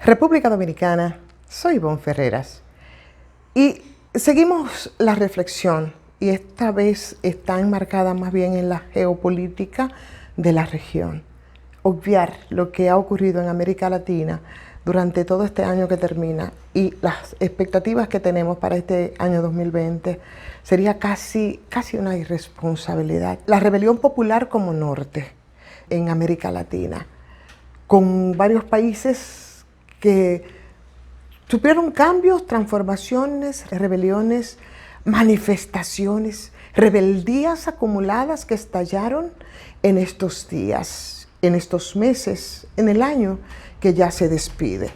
República Dominicana, soy Ivonne Ferreras y seguimos la reflexión y esta vez está enmarcada más bien en la geopolítica de la región. Obviar lo que ha ocurrido en América Latina durante todo este año que termina y las expectativas que tenemos para este año 2020 sería casi una irresponsabilidad. La rebelión popular como norte en América Latina, con varios países que supieron cambios, transformaciones, rebeliones, manifestaciones, rebeldías acumuladas que estallaron en estos días, en estos meses, en el año que ya se despide.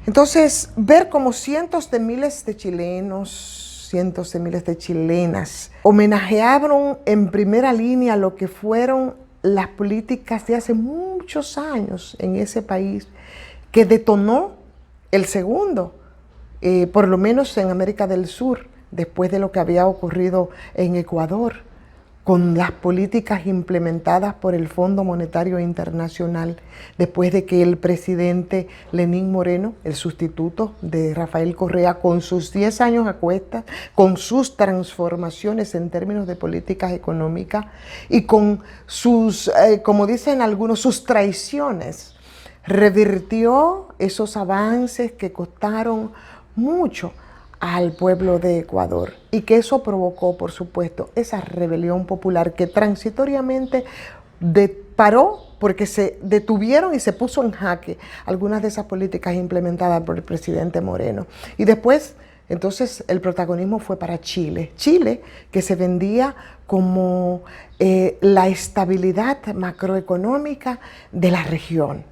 Entonces, ver cómo cientos de miles de chilenos, cientos de miles de chilenas homenajearon en primera línea lo que fueron las políticas de hace muchos años en ese país, que detonó el segundo, por lo menos en América del Sur, después de lo que había ocurrido en Ecuador, con las políticas implementadas por el Fondo Monetario Internacional, después de que el presidente Lenín Moreno, el sustituto de Rafael Correa, con sus 10 años a cuestas, con sus transformaciones en términos de políticas económicas y con sus, como dicen algunos, sus traiciones, revirtió esos avances que costaron mucho al pueblo de Ecuador y que eso provocó, por supuesto, esa rebelión popular que transitoriamente paró porque se detuvieron y se puso en jaque algunas de esas políticas implementadas por el presidente Moreno. Y después, entonces, el protagonismo fue para Chile. Chile, que se vendía como la estabilidad macroeconómica de la región.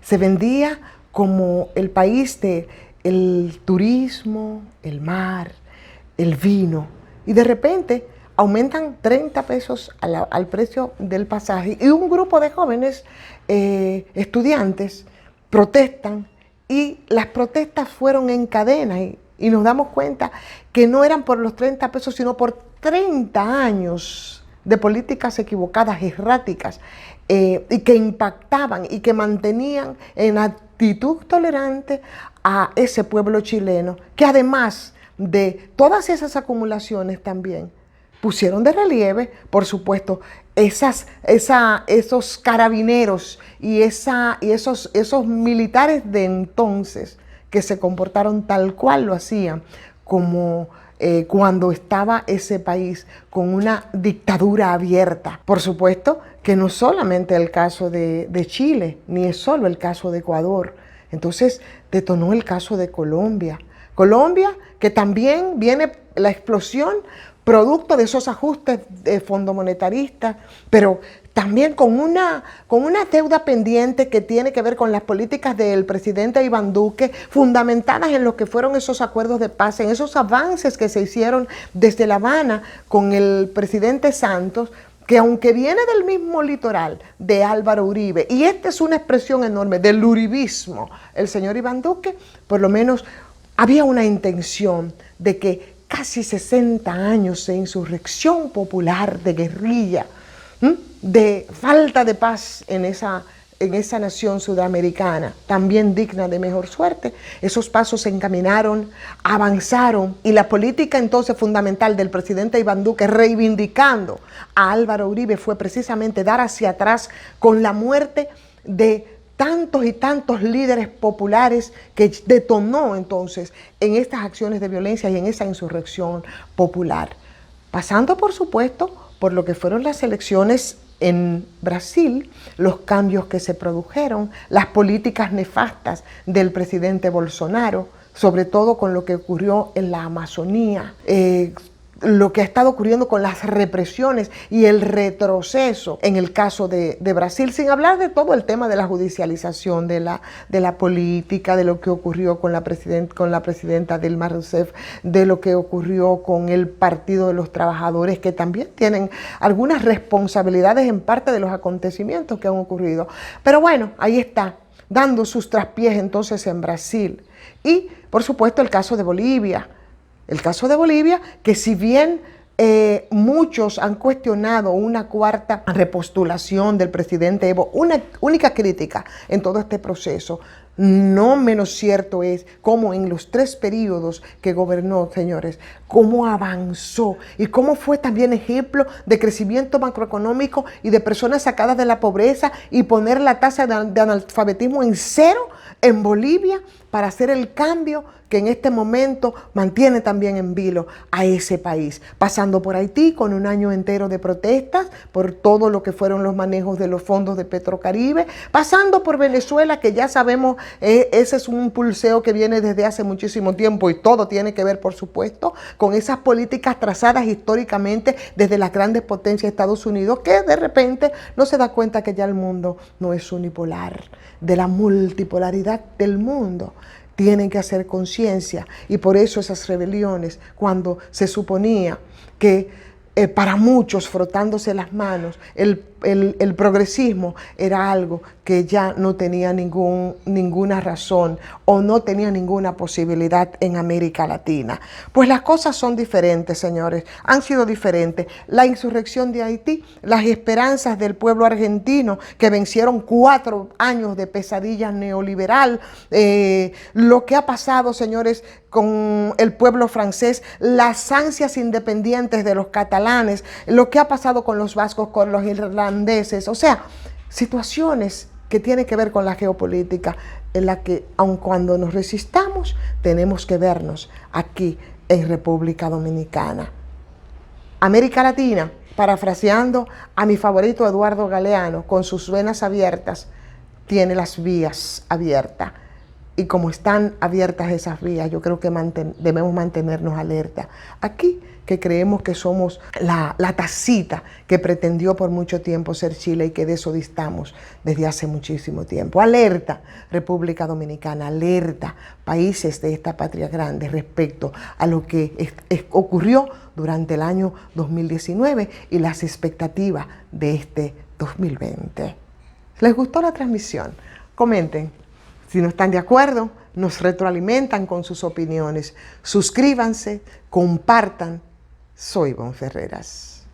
Se vendía como el país del turismo, el mar, el vino. Y de repente aumentan 30 pesos al precio del pasaje y un grupo de jóvenes estudiantes protestan y las protestas fueron en cadena y nos damos cuenta que no eran por los 30 pesos, sino por 30 años de políticas equivocadas, erráticas, y que impactaban y que mantenían en actitud tolerante a ese pueblo chileno, que además de todas esas acumulaciones también pusieron de relieve, por supuesto, esos carabineros y esos militares de entonces que se comportaron tal cual lo hacían como cuando estaba ese país con una dictadura abierta. Por supuesto que no solamente el caso de Chile, ni es solo el caso de Ecuador. Entonces detonó el caso de Colombia. Colombia, que también viene la explosión producto de esos ajustes de fondo monetarista, pero también con una deuda pendiente que tiene que ver con las políticas del presidente Iván Duque, fundamentadas en lo que fueron esos acuerdos de paz, en esos avances que se hicieron desde La Habana con el presidente Santos, que aunque viene del mismo litoral de Álvaro Uribe, y esta es una expresión enorme del uribismo, el señor Iván Duque, por lo menos había una intención de que casi 60 años de insurrección popular, de guerrilla, de falta de paz en esa nación sudamericana, también digna de mejor suerte, esos pasos se encaminaron, avanzaron, y la política entonces fundamental del presidente Iván Duque reivindicando a Álvaro Uribe fue precisamente dar hacia atrás con la muerte de tantos y tantos líderes populares que detonó entonces en estas acciones de violencia y en esa insurrección popular. Pasando, por supuesto, por lo que fueron las elecciones en Brasil, los cambios que se produjeron, las políticas nefastas del presidente Bolsonaro, sobre todo con lo que ocurrió en la Amazonía, lo que ha estado ocurriendo con las represiones y el retroceso en el caso de Brasil, sin hablar de todo el tema de la judicialización de la política, de lo que ocurrió con la presidenta Dilma Rousseff, de lo que ocurrió con el Partido de los Trabajadores, que también tienen algunas responsabilidades en parte de los acontecimientos que han ocurrido. Pero bueno, ahí está, dando sus traspiés entonces en Brasil. Y, por supuesto, el caso de Bolivia. El caso de Bolivia, que si bien muchos han cuestionado una cuarta repostulación del presidente Evo, una única crítica en todo este proceso, No menos cierto es cómo en los 3 periodos que gobernó, señores, cómo avanzó y cómo fue también ejemplo de crecimiento macroeconómico y de personas sacadas de la pobreza y poner la tasa de analfabetismo en 0 en Bolivia para hacer el cambio que en este momento mantiene también en vilo a ese país, pasando por Haití con un año entero de protestas por todo lo que fueron los manejos de los fondos de Petrocaribe, pasando por Venezuela, que ya sabemos, ese es un pulseo que viene desde hace muchísimo tiempo y todo tiene que ver, por supuesto, con esas políticas trazadas históricamente desde las grandes potencias de Estados Unidos, que de repente no se da cuenta que ya el mundo no es unipolar, de la multipolaridad del mundo. Tienen que hacer conciencia y por eso esas rebeliones, cuando se suponía que para muchos frotándose las manos, el progresismo era algo que ya no tenía ninguna razón o no tenía ninguna posibilidad en América Latina. Pues las cosas son diferentes, señores, han sido diferentes. La insurrección de Haití, las esperanzas del pueblo argentino que vencieron 4 años de pesadilla neoliberal, lo que ha pasado, señores, con el pueblo francés, las ansias independientes de los catalanes, lo que ha pasado con los vascos, con los irlandeses, o sea, situaciones que tienen que ver con la geopolítica, en la que aun cuando nos resistamos, tenemos que vernos aquí en República Dominicana. América Latina, parafraseando a mi favorito Eduardo Galeano, con sus venas abiertas, tiene las vías abiertas. Y como están abiertas esas vías, yo creo que debemos mantenernos alerta. Aquí, que creemos que somos la tacita que pretendió por mucho tiempo ser Chile y que de eso distamos desde hace muchísimo tiempo. Alerta, República Dominicana, alerta, países de esta patria grande respecto a lo que ocurrió durante el año 2019 y las expectativas de este 2020. ¿Les gustó la transmisión? Comenten. Si no están de acuerdo, nos retroalimentan con sus opiniones. Suscríbanse, compartan. Soy Ivonne Ferreras.